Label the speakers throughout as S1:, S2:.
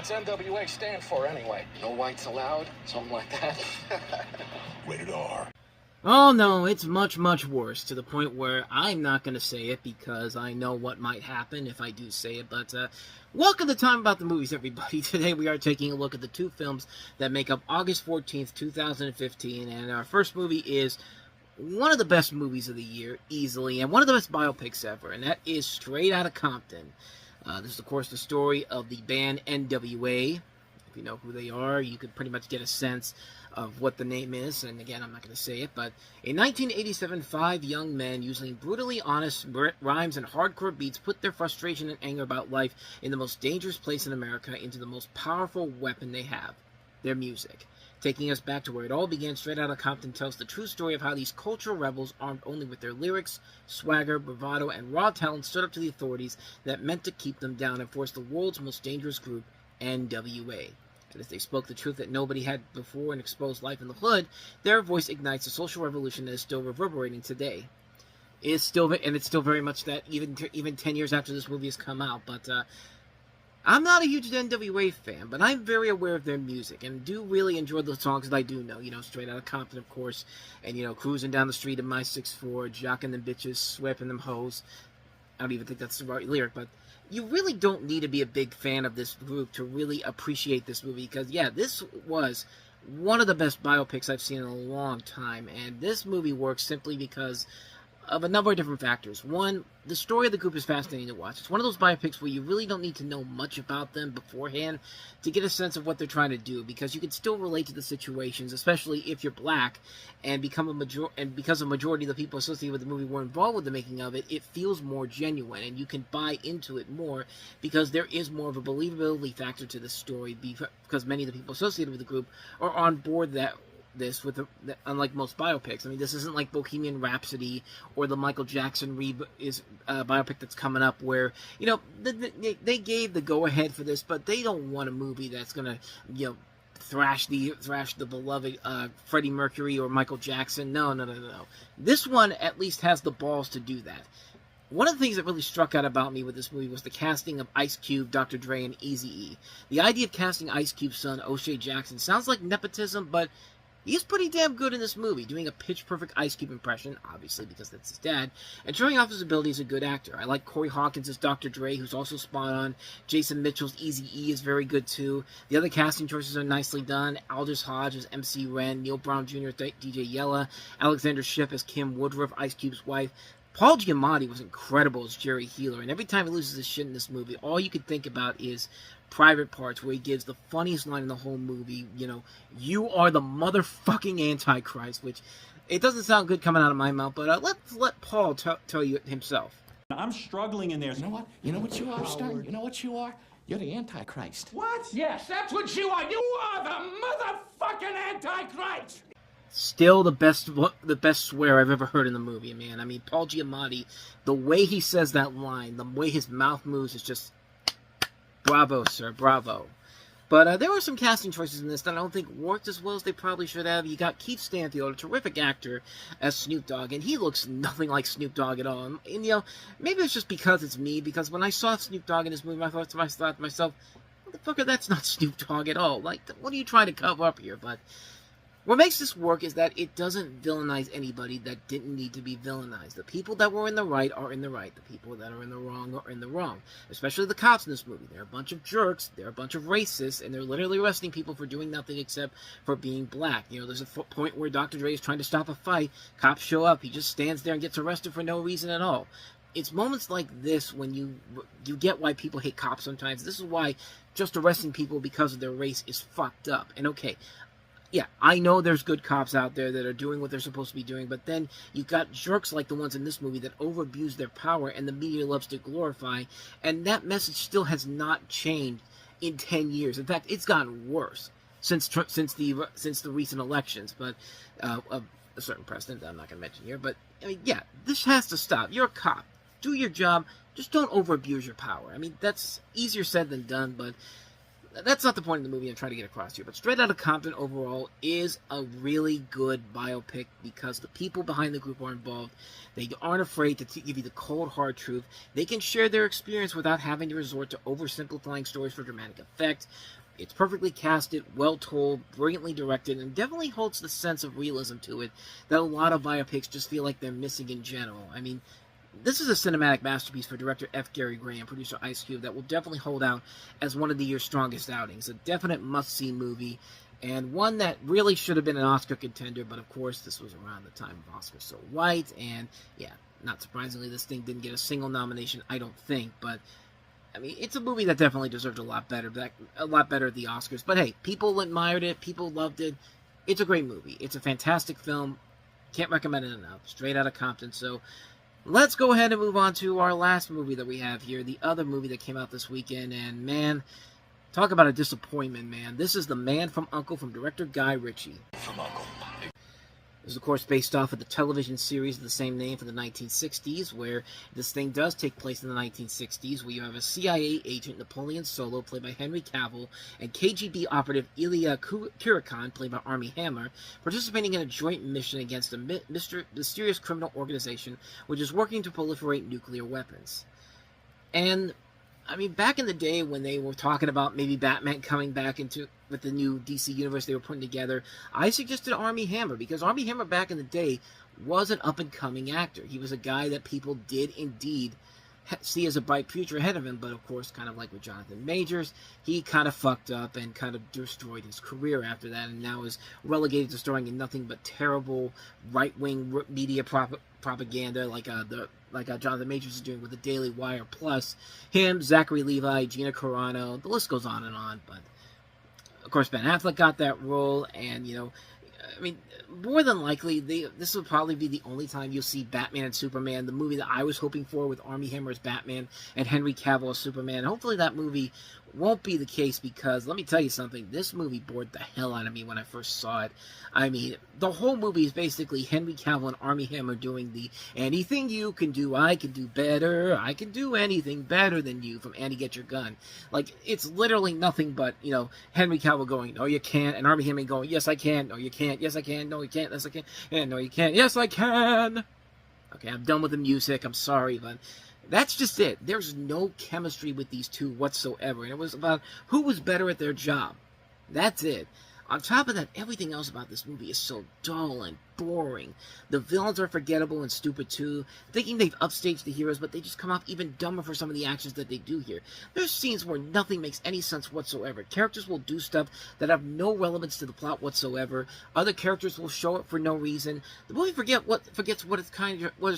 S1: What's NWA stand for anyway? No whites allowed? Something like that?
S2: Rated R.
S3: Oh no, it's much, much worse, to the point where I'm not going to say it because I know what might happen if I do say it, but welcome to Time About the Movies, everybody. Today we are taking a look at the two films that make up August 14th, 2015, and our first movie is one of the best movies of the year, easily, and one of the best biopics ever, and that is Straight Outta Compton. This is, of course, the story of the band NWA. If you know who they are, you could pretty much get a sense of what the name is, and again, I'm not going to say it, but in 1987, 5 young men using brutally honest rhymes and hardcore beats put their frustration and anger about life in the most dangerous place in America into the most powerful weapon they have, their music. Taking us back to where it all began, Straight Outta Compton tells the true story of how these cultural rebels, armed only with their lyrics, swagger, bravado, and raw talent, stood up to the authorities that meant to keep them down and force the world's most dangerous group, NWA. And as they spoke the truth that nobody had before and exposed life in the hood, their voice ignites a social revolution that is still reverberating today. It's still very much that, even 10 years after this movie has come out, but I'm not a huge NWA fan, but I'm very aware of their music, and do really enjoy the songs that I do know. You know, Straight Outta Compton, of course, and, you know, Cruising Down the Street in My 6'4", Jockin' Them Bitches, Sweeping Them Hoes. I don't even think that's the right lyric, but you really don't need to be a big fan of this group to really appreciate this movie, because, yeah, this was one of the best biopics I've seen in a long time, and this movie works simply because of a number of different factors. One, the story of the group is fascinating to watch. It's one of those biopics where you really don't need to know much about them beforehand to get a sense of what they're trying to do, because you can still relate to the situations, especially if you're black, and because a majority of the people associated with the movie were involved with the making of it, it feels more genuine, and you can buy into it more because there is more of a believability factor to the story, because many of the people associated with the group are on board unlike most biopics. I mean, this isn't like Bohemian Rhapsody or the Michael Jackson biopic that's coming up, where, you know, they gave the go-ahead for this, but they don't want a movie that's gonna, you know, thrash the beloved Freddie Mercury or Michael Jackson. No. This one at least has the balls to do that. One of the things that really struck out about me with this movie was the casting of Ice Cube, Dr. Dre, and Eazy-E. The idea of casting Ice Cube's son, O'Shea Jackson, sounds like nepotism, but he's pretty damn good in this movie, doing a pitch-perfect Ice Cube impression, obviously because that's his dad, and showing off his ability as a good actor. I like Corey Hawkins as Dr. Dre, who's also spot on. Jason Mitchell's Eazy-E is very good, too. The other casting choices are nicely done. Aldous Hodge as MC Ren, Neil Brown Jr. as DJ Yella, Alexander Shipp as Kim Woodruff, Ice Cube's wife. Paul Giamatti was incredible as Jerry Healer, and every time he loses his shit in this movie, all you can think about is Private Parts, where he gives the funniest line in the whole movie, you know, "You are the motherfucking Antichrist," which, it doesn't sound good coming out of my mouth, but let's let Paul tell you himself.
S4: I'm struggling in there.
S2: You know what? You know what you are, Stern? You know what you are? You're the Antichrist.
S4: What?
S5: Yes, that's what you are. You are the motherfucking Antichrist.
S3: Still the best swear I've ever heard in the movie, man. I mean, Paul Giamatti, the way he says that line, the way his mouth moves is just bravo, sir, bravo. But there were some casting choices in this that I don't think worked as well as they probably should have. You got Keith Stanfield, a terrific actor, as Snoop Dogg, and he looks nothing like Snoop Dogg at all. And, you know, maybe it's just because it's me, because when I saw Snoop Dogg in this movie, I thought to myself, motherfucker, that's not Snoop Dogg at all. Like, what are you trying to cover up here? But what makes this work is that it doesn't villainize anybody that didn't need to be villainized. The people that were in the right are in the right. The people that are in the wrong are in the wrong. Especially the cops in this movie. They're a bunch of jerks. They're a bunch of racists. And they're literally arresting people for doing nothing except for being black. You know, there's a point where Dr. Dre is trying to stop a fight. Cops show up. He just stands there and gets arrested for no reason at all. It's moments like this when you get why people hate cops sometimes. This is why just arresting people because of their race is fucked up. And okay, yeah, I know there's good cops out there that are doing what they're supposed to be doing, but then you've got jerks like the ones in this movie that over-abuse their power and the media loves to glorify, and that message still has not changed in 10 years. In fact, it's gotten worse since the recent elections, but a certain president that I'm not going to mention here. But, I mean, yeah, this has to stop. You're a cop. Do your job. Just don't over-abuse your power. I mean, that's easier said than done, but that's not the point of the movie I'm trying to get across here. But Straight Outta Compton overall is a really good biopic because the people behind the group are involved. They aren't afraid to give you the cold, hard truth. They can share their experience without having to resort to oversimplifying stories for dramatic effect. It's perfectly casted, well told, brilliantly directed, and definitely holds the sense of realism to it that a lot of biopics just feel like they're missing in general. I mean, this is a cinematic masterpiece for director F. Gary Gray and producer Ice Cube that will definitely hold out as one of the year's strongest outings. A definite must-see movie, and one that really should have been an Oscar contender, but of course this was around the time of Oscar So White, and yeah, not surprisingly, this thing didn't get a single nomination, I don't think, but I mean, it's a movie that definitely deserved a lot better at the Oscars. But hey, people admired it, people loved it. It's a great movie. It's a fantastic film. Can't recommend it enough. Straight Outta Compton. So let's go ahead and move on to our last movie that we have here, the other movie that came out this weekend, and man, talk about a disappointment, man. This is The Man from U.N.C.L.E. from director Guy Ritchie.
S1: From Uncle.
S3: This is, of course, based off of the television series of the same name from the 1960s, where this thing does take place in the 1960s, where you have a CIA agent, Napoleon Solo, played by Henry Cavill, and KGB operative Ilya Kurikhan, played by Armie Hammer, participating in a joint mission against a mysterious criminal organization which is working to proliferate nuclear weapons. And I mean, back in the day when they were talking about maybe Batman coming back with the new DC universe they were putting together, I suggested Armie Hammer, because Armie Hammer back in the day was an up-and-coming actor. He was a guy that people did indeed see as a bright future ahead of him, but of course, kind of like with Jonathan Majors, he kind of fucked up and kind of destroyed his career after that, and now is relegated to starring in nothing but terrible right-wing media propaganda like Jonathan Majors is doing with the Daily Wire. Plus, him, Zachary Levi, Gina Carano, the list goes on and on. But of course, Ben Affleck got that role, and I mean, more than likely, this will probably be the only time you'll see Batman and Superman, the movie that I was hoping for with Armie Hammer as Batman and Henry Cavill as Superman. Hopefully that movie won't be the case, because let me tell you something, this movie bored the hell out of me when I first saw it. I mean, the whole movie is basically Henry Cavill and Armie Hammer doing the anything you can do, I can do better, I can do anything better than you from Annie Get Your Gun. Like, it's literally nothing but, Henry Cavill going, no you can't, and Armie Hammer going, yes I can, no you can't, yes I can, no you can't, yes I can, and no you can't, yes I can. Okay, I'm done with the music, I'm sorry, but that's just it. There's no chemistry with these two whatsoever. And it was about who was better at their job. That's it. On top of that, everything else about this movie is so dull and boring. The villains are forgettable and stupid too, thinking they've upstaged the heroes, but they just come off even dumber for some of the actions that they do here. There's scenes where nothing makes any sense whatsoever. Characters will do stuff that have no relevance to the plot whatsoever. Other characters will show up for no reason. The movie forgets what it's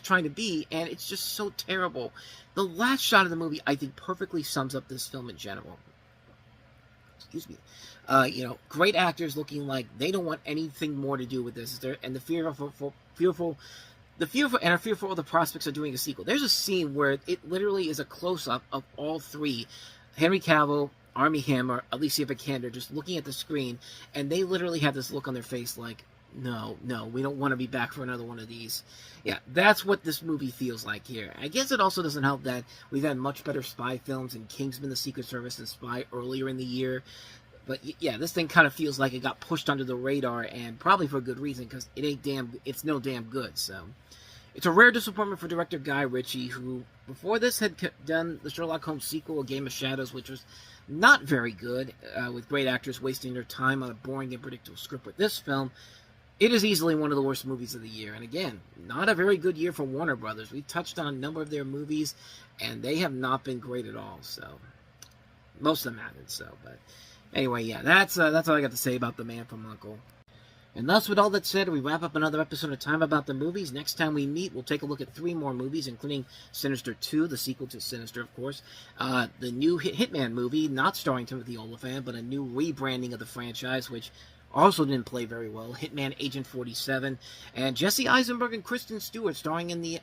S3: trying to be, and it's just so terrible. The last shot of the movie, I think, perfectly sums up this film in general. Excuse me. Great actors looking like they don't want anything more to do with this, and are fearful of the prospects of doing a sequel. There's a scene where it literally is a close-up of all three, Henry Cavill, Armie Hammer, Alicia Vikander, just looking at the screen, and they literally have this look on their face like, no, we don't want to be back for another one of these. Yeah, that's what this movie feels like here. I guess it also doesn't help that we've had much better spy films in Kingsman: The Secret Service and Spy earlier in the year. But yeah, this thing kind of feels like it got pushed under the radar, and probably for a good reason, because it's no damn good. So it's a rare disappointment for director Guy Ritchie, who before this had done the Sherlock Holmes sequel, A Game of Shadows, which was not very good, with great actors wasting their time on a boring and predictable script. With this film, it is easily one of the worst movies of the year. And again, not a very good year for Warner Brothers. We touched on a number of their movies, and they have not been great at all. So most of them haven't. So, but anyway, yeah, that's all I got to say about The Man from U.N.C.L.E. And thus, with all that said, we wrap up another episode of Time About the Movies. Next time we meet, we'll take a look at 3 more movies, including Sinister 2, the sequel to Sinister, of course, the new Hitman movie, not starring Timothy Olyphant, but a new rebranding of the franchise, which also didn't play very well, Hitman Agent 47, and Jesse Eisenberg and Kristen Stewart starring in the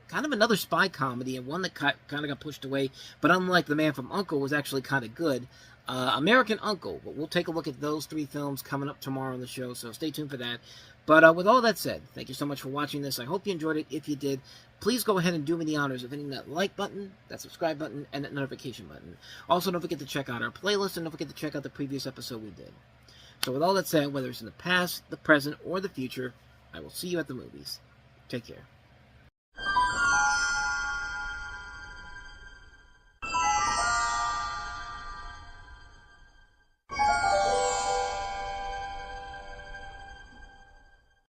S3: kind of another spy comedy, and one that kind of got pushed away, but unlike The Man from U.N.C.L.E. was actually kind of good, American Uncle. But we'll take a look at those 3 films coming up tomorrow on the show, so stay tuned for that. But with all that said, thank you so much for watching this. I hope you enjoyed it. If you did, please go ahead and do me the honors of hitting that like button, that subscribe button, and that notification button. Also, don't forget to check out our playlist, and don't forget to check out the previous episode we did. So with all that said, whether it's in the past, the present, or the future, I will see you at the movies. Take care.